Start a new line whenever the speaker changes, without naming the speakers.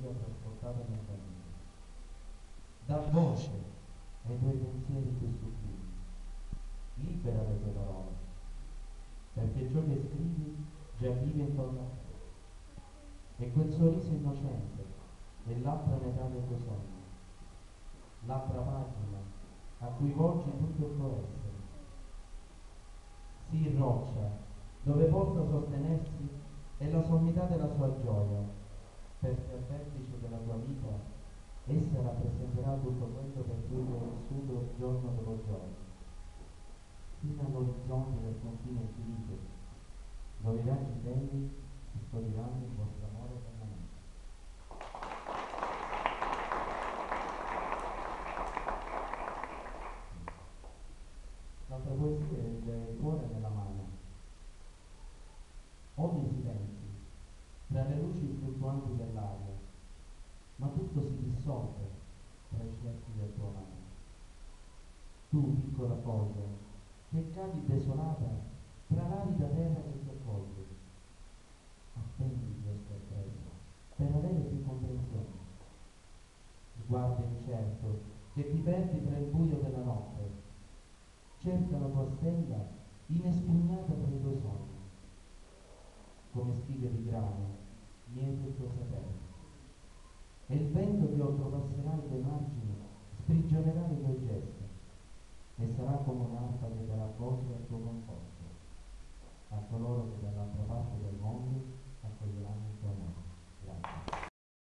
sia trasportata nel vento. Dà voce ai tuoi pensieri più sublimi. Libera le tue parole, perché ciò che scrivi già vive intorno a te. E quel sorriso innocente è l'altra metà dei tuoi sogni, l'altra pagina a cui volgi tutto il tuo essere. Sì, roccia, dove possa sostenersi è la sommità della sua gioia, perché al vertice della tua vita essa rappresenterà tutto quello per cui tu hai vissuto giorno dopo giorno, fino all'orizzonte del confine infinito, dove i raggi belli custodiranno il vostro amore eternamente. L'altra poesia è Il cuore nella mano. Ogni silenzio, tra le luci fluttuanti dell'aria, ma tutto si dissolve tra i cerchi del tuo mano. Tu, piccola foglia, che cadi desolata tra l'arida terra che ti accoglie, attendi Dio sorpresa per avere più comprensione. Sguardo incerto che ti perdi tra il buio della notte, cerca la tua stella inespugnata tra i tuoi sogni. Come spighe di grano, miete il tuo sapere. E il vento che oltrepasserà i tuoi margini sprigionerà le tue gesta e sarà come un'arpa che darà voce al tuo conforto, a coloro che dall'altra parte del mondo accoglieranno il tuo amore. Grazie.